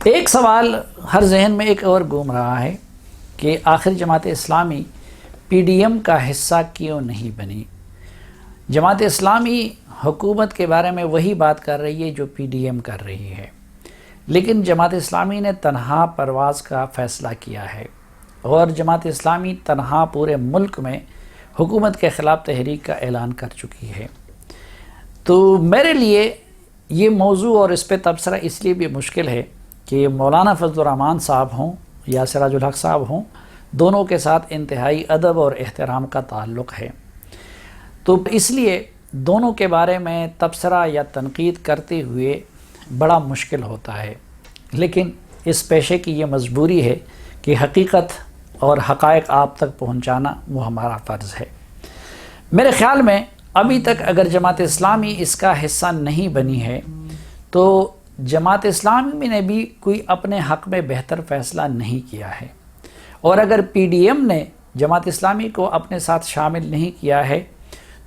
ایک سوال ہر ذہن میں ایک اور گھوم رہا ہے کہ آخر Jamaat Islami P D M کا حصہ کیوں نہیں بنی؟ جماعت اسلامی حکومت کے بارے میں وہی بات کر رہی ہے جو پی ڈی ایم کر رہی ہے، لیکن جماعت اسلامی نے تنہا پرواز کا فیصلہ کیا ہے اور جماعت اسلامی تنہا پورے ملک میں حکومت کے خلاف تحریک کا اعلان کر چکی ہے۔ تو میرے لیے یہ موضوع اور اس پہ تبصرہ اس لیے بھی مشکل ہے کہ مولانا فضل الرحمان صاحب ہوں یا سراج الحق صاحب ہوں، دونوں کے ساتھ انتہائی ادب اور احترام کا تعلق ہے، تو اس لیے دونوں کے بارے میں تبصرہ یا تنقید کرتے ہوئے بڑا مشکل ہوتا ہے، لیکن اس پیشے کی یہ مجبوری ہے کہ حقیقت اور حقائق آپ تک پہنچانا وہ ہمارا فرض ہے۔ میرے خیال میں ابھی تک اگر جماعت اسلامی اس کا حصہ نہیں بنی ہے تو جماعت اسلامی نے بھی کوئی اپنے حق میں بہتر فیصلہ نہیں کیا ہے، اور اگر پی ڈی ایم نے جماعت اسلامی کو اپنے ساتھ شامل نہیں کیا ہے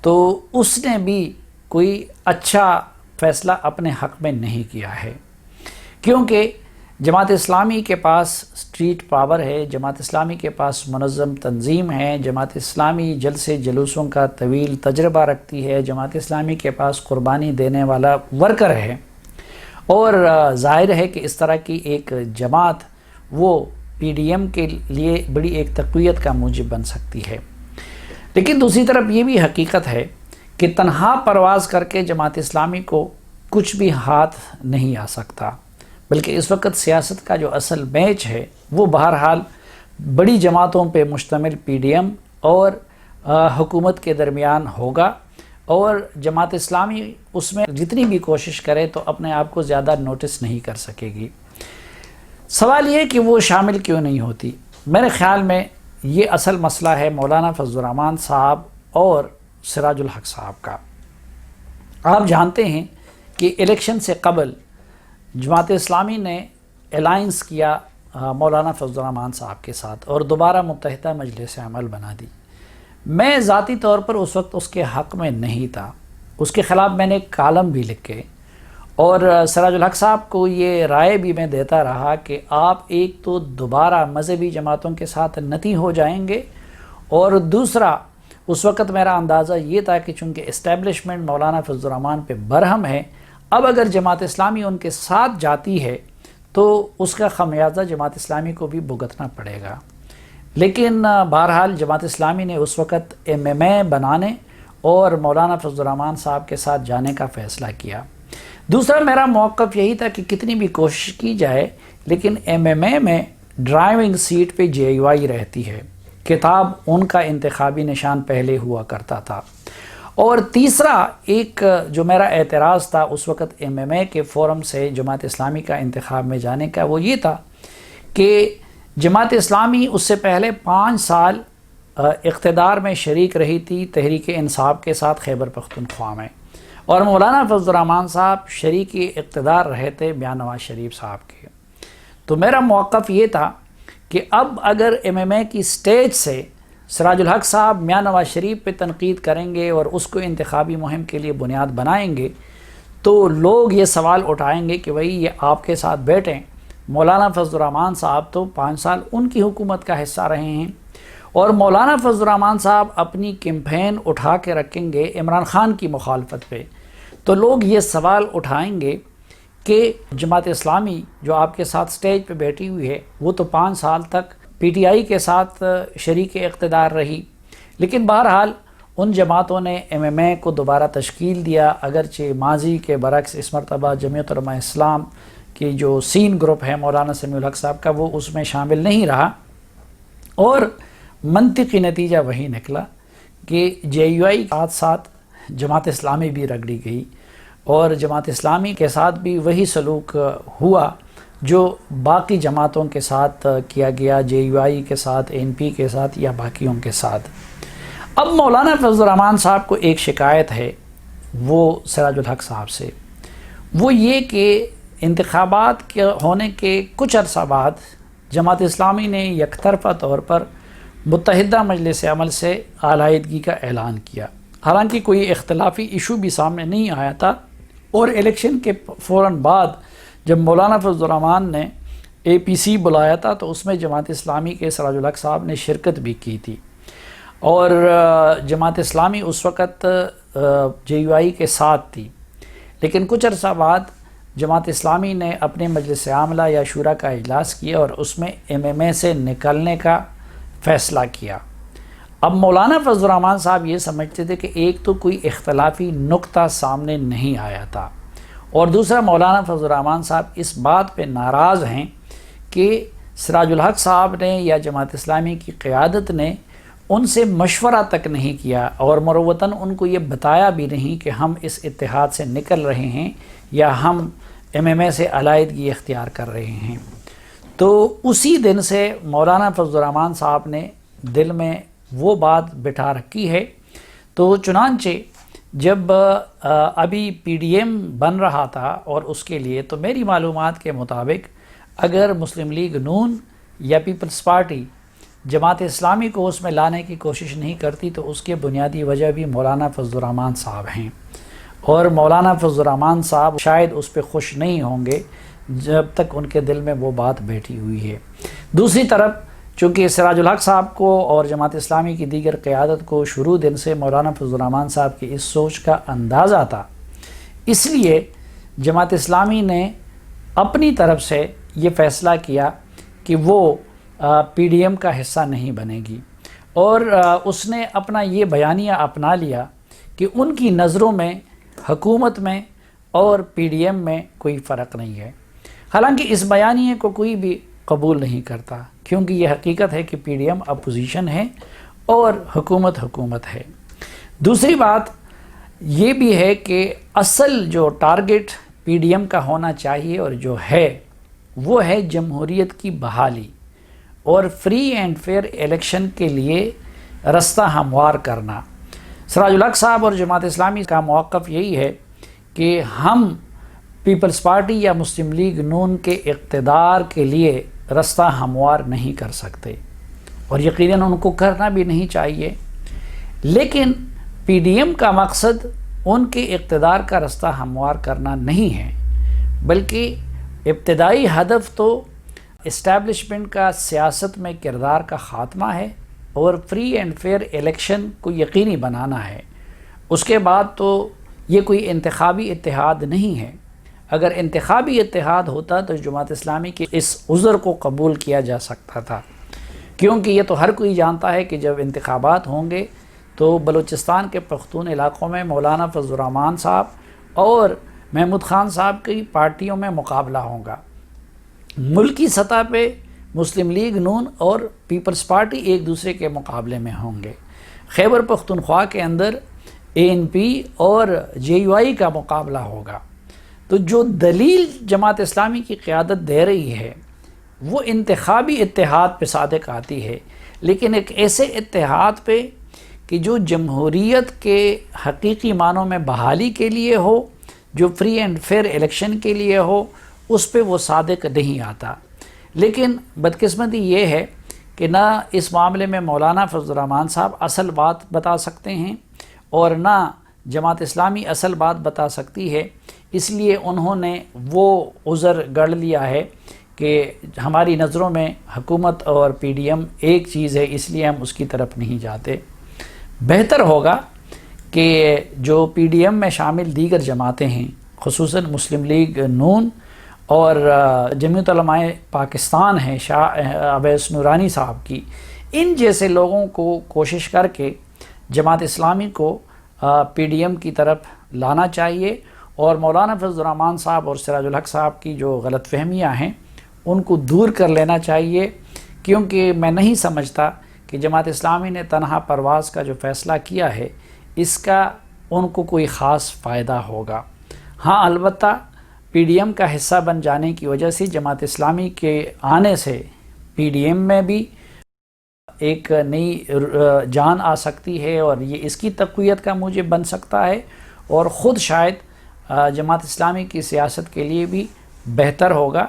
تو اس نے بھی کوئی اچھا فیصلہ اپنے حق میں نہیں کیا ہے، کیونکہ جماعت اسلامی کے پاس اسٹریٹ پاور ہے، جماعت اسلامی کے پاس منظم تنظیم ہے، جماعت اسلامی جلسے جلوسوں کا طویل تجربہ رکھتی ہے، جماعت اسلامی کے پاس قربانی دینے والا ورکر ہے، اور ظاہر ہے کہ اس طرح کی ایک جماعت وہ پی ڈی ایم کے لیے بڑی ایک تقویت کا موجب بن سکتی ہے۔ لیکن دوسری طرف یہ بھی حقیقت ہے کہ تنہا پرواز کر کے جماعت اسلامی کو کچھ بھی ہاتھ نہیں آ سکتا، بلکہ اس وقت سیاست کا جو اصل میچ ہے وہ بہرحال بڑی جماعتوں پہ مشتمل پی ڈی ایم اور حکومت کے درمیان ہوگا، اور جماعت اسلامی اس میں جتنی بھی کوشش کرے تو اپنے آپ کو زیادہ نوٹس نہیں کر سکے گی۔ سوال یہ کہ وہ شامل کیوں نہیں ہوتی؟ میرے خیال میں یہ اصل مسئلہ ہے مولانا فضل الرحمان صاحب اور سراج الحق صاحب کا۔ آپ جانتے ہیں کہ الیکشن سے قبل جماعت اسلامی نے الائنس کیا مولانا فضل الرحمان صاحب کے ساتھ اور دوبارہ متحدہ مجلس عمل بنا دی۔ میں ذاتی طور پر اس وقت اس کے حق میں نہیں تھا، اس کے خلاف میں نے ایک کالم بھی لکھے اور سراج الحق صاحب کو یہ رائے بھی میں دیتا رہا کہ آپ ایک تو دوبارہ مذہبی جماعتوں کے ساتھ نتی ہو جائیں گے، اور دوسرا اس وقت میرا اندازہ یہ تھا کہ چونکہ اسٹیبلشمنٹ مولانا فضل الرحمان پہ برہم ہے، اب اگر جماعت اسلامی ان کے ساتھ جاتی ہے تو اس کا خمیازہ جماعت اسلامی کو بھی بھگتنا پڑے گا۔ لیکن بہرحال جماعت اسلامی نے اس وقت ایم ایم اے بنانے اور مولانا فضل الرحمان صاحب کے ساتھ جانے کا فیصلہ کیا۔ دوسرا میرا موقف یہی تھا کہ کتنی بھی کوشش کی جائے لیکن ایم ایم اے میں ڈرائیونگ سیٹ پہ جے یو آئی رہتی ہے، کتاب ان کا انتخابی نشان پہلے ہوا کرتا تھا۔ اور تیسرا ایک جو میرا اعتراض تھا اس وقت ایم ایم اے کے فورم سے جماعت اسلامی کا انتخاب میں جانے کا، وہ یہ تھا کہ جماعت اسلامی اس سے پہلے 5 سال اقتدار میں شریک رہی تھی تحریک انصاف کے ساتھ خیبر پختونخوا میں، اور مولانا فضل الرحمان صاحب شریک اقتدار رہے تھے میاں نواز شریف صاحب کے۔ تو میرا موقف یہ تھا کہ اب اگر ایم ایم اے کی سٹیج سے سراج الحق صاحب میاں نواز شریف پہ تنقید کریں گے اور اس کو انتخابی مہم کے لیے بنیاد بنائیں گے تو لوگ یہ سوال اٹھائیں گے کہ بھئی یہ آپ کے ساتھ بیٹھیں، مولانا فضل الرحمان صاحب تو 5 سال ان کی حکومت کا حصہ رہے ہیں، اور مولانا فضل الرحمان صاحب اپنی کیمپین اٹھا کے رکھیں گے عمران خان کی مخالفت پہ، تو لوگ یہ سوال اٹھائیں گے کہ جماعت اسلامی جو آپ کے ساتھ سٹیج پہ بیٹھی ہوئی ہے وہ تو 5 سال تک پی ٹی آئی کے ساتھ شریک اقتدار رہی، لیکن بہرحال ان جماعتوں نے ایم ایم اے کو دوبارہ تشکیل دیا، اگرچہ ماضی کے برعکس اس مرتبہ جمعیت علماء اسلام کی جو سین گروپ ہے مولانا سمیع الحق صاحب کا وہ اس میں شامل نہیں رہا، اور منطقی نتیجہ وہی نکلا کہ جے یو آئی کے ساتھ جماعت اسلامی بھی رگڑی گئی، اور جماعت اسلامی کے ساتھ بھی وہی سلوک ہوا جو باقی جماعتوں کے ساتھ کیا گیا، جے یو آئی کے ساتھ، این پی کے ساتھ یا باقیوں کے ساتھ۔ اب مولانا فضل الرحمان صاحب کو ایک شکایت ہے وہ سراج الحق صاحب سے، وہ یہ کہ انتخابات کے ہونے کے کچھ عرصہ بعد جماعت اسلامی نے یک طرفہ طور پر متحدہ مجلس عمل سے علیحدگی کا اعلان کیا، حالانکہ کوئی اختلافی ایشو بھی سامنے نہیں آیا تھا، اور الیکشن کے فوراً بعد جب مولانا فضل الرحمان نے APC بلایا تھا، تو اس میں جماعت اسلامی کے سراج الحق صاحب نے شرکت بھی کی تھی، اور جماعت اسلامی اس وقت JUI کے ساتھ تھی، لیکن کچھ عرصہ بعد جماعت اسلامی نے اپنے مجلس عاملہ یا شورا کا اجلاس کیا اور اس میں MMA سے نکلنے کا فیصلہ کیا۔ اب مولانا فضل الرحمان صاحب یہ سمجھتے تھے کہ ایک تو کوئی اختلافی نقطہ سامنے نہیں آیا تھا، اور دوسرا مولانا فضل الرحمان صاحب اس بات پہ ناراض ہیں کہ سراج الحق صاحب نے یا جماعت اسلامی کی قیادت نے ان سے مشورہ تک نہیں کیا، اور مروتاً ان کو یہ بتایا بھی نہیں کہ ہم اس اتحاد سے نکل رہے ہیں یا ہم MMA سے علیحدگی اختیار کر رہے ہیں۔ تو اسی دن سے مولانا فضل الرحمان صاحب نے دل میں وہ بات بٹھا رکھی ہے۔ تو چنانچہ جب ابھی PDM بن رہا تھا، اور اس کے لیے تو میری معلومات کے مطابق اگر مسلم لیگ نون یا پیپلز پارٹی جماعت اسلامی کو اس میں لانے کی کوشش نہیں کرتی، تو اس کے بنیادی وجہ بھی مولانا فضل الرحمان صاحب ہیں، اور مولانا فضل الرحمان صاحب شاید اس پہ خوش نہیں ہوں گے جب تک ان کے دل میں وہ بات بیٹھی ہوئی ہے۔ دوسری طرف چونکہ سراج الحق صاحب کو اور جماعت اسلامی کی دیگر قیادت کو شروع دن سے مولانا فضل الرحمان صاحب کی اس سوچ کا اندازہ تھا، اس لیے جماعت اسلامی نے اپنی طرف سے یہ فیصلہ کیا کہ وہ PDM کا حصہ نہیں بنے گی، اور اس نے اپنا یہ بیانیہ اپنا لیا کہ ان کی نظروں میں حکومت میں اور PDM میں کوئی فرق نہیں ہے۔ حالانکہ اس بیانیے کو کوئی بھی قبول نہیں کرتا، کیونکہ یہ حقیقت ہے کہ PDM اپوزیشن ہے اور حکومت ہے۔ دوسری بات یہ بھی ہے کہ اصل جو ٹارگٹ PDM کا ہونا چاہیے اور جو ہے وہ ہے جمہوریت کی بحالی اور فری اینڈ فیئر الیکشن کے لیے رستہ ہموار کرنا۔ سراج الحق صاحب اور جماعت اسلامی کا موقف یہی ہے کہ ہم پیپلز پارٹی یا مسلم لیگ نون کے اقتدار کے لیے رستہ ہموار نہیں کر سکتے، اور یقیناً ان کو کرنا بھی نہیں چاہیے، لیکن PDM کا مقصد ان کے اقتدار کا رستہ ہموار کرنا نہیں ہے، بلکہ ابتدائی ہدف تو اسٹیبلشمنٹ کا سیاست میں کردار کا خاتمہ ہے اور فری اینڈ فیئر الیکشن کو یقینی بنانا ہے۔ اس کے بعد تو یہ کوئی انتخابی اتحاد نہیں ہے۔ اگر انتخابی اتحاد ہوتا تو جماعت اسلامی کے اس عذر کو قبول کیا جا سکتا تھا، کیونکہ یہ تو ہر کوئی جانتا ہے کہ جب انتخابات ہوں گے تو بلوچستان کے پختون علاقوں میں مولانا فضل الرحمان صاحب اور محمود خان صاحب کی پارٹیوں میں مقابلہ ہوگا۔ ملکی سطح پہ مسلم لیگ نون اور پیپلز پارٹی ایک دوسرے کے مقابلے میں ہوں گے۔ خیبر پختونخوا کے اندر ANP اور JUI کا مقابلہ ہوگا۔ تو جو دلیل جماعت اسلامی کی قیادت دے رہی ہے وہ انتخابی اتحاد پہ صادق آتی ہے، لیکن ایک ایسے اتحاد پہ کہ جو جمہوریت کے حقیقی معنوں میں بحالی کے لیے ہو، جو فری اینڈ فیئر الیکشن کے لیے ہو، اس پہ وہ صادق نہیں آتا۔ لیکن بدقسمتی یہ ہے کہ نہ اس معاملے میں مولانا فضل الرحمان صاحب اصل بات بتا سکتے ہیں اور نہ جماعت اسلامی اصل بات بتا سکتی ہے، اس لیے انہوں نے وہ عذر گڑھ لیا ہے کہ ہماری نظروں میں حکومت اور PDM ایک چیز ہے، اس لیے ہم اس کی طرف نہیں جاتے۔ بہتر ہوگا کہ جو PDM میں شامل دیگر جماعتیں ہیں، خصوصاً مسلم لیگ نون اور جمعیت علماء پاکستان ہے شاہ اویس نورانی صاحب کی، ان جیسے لوگوں کو کوشش کر کے جماعت اسلامی کو PDM کی طرف لانا چاہیے، اور مولانا فضل الرحمان صاحب اور سراج الحق صاحب کی جو غلط فہمیاں ہیں ان کو دور کر لینا چاہیے، کیونکہ میں نہیں سمجھتا کہ جماعت اسلامی نے تنہا پرواز کا جو فیصلہ کیا ہے اس کا ان کو کوئی خاص فائدہ ہوگا۔ ہاں البتہ PDM کا حصہ بن جانے کی وجہ سے جماعت اسلامی کے آنے سے PDM میں بھی ایک نئی جان آ سکتی ہے، اور یہ اس کی تقویت کا موجب بن سکتا ہے، اور خود شاید جماعت اسلامی کی سیاست کے لیے بھی بہتر ہوگا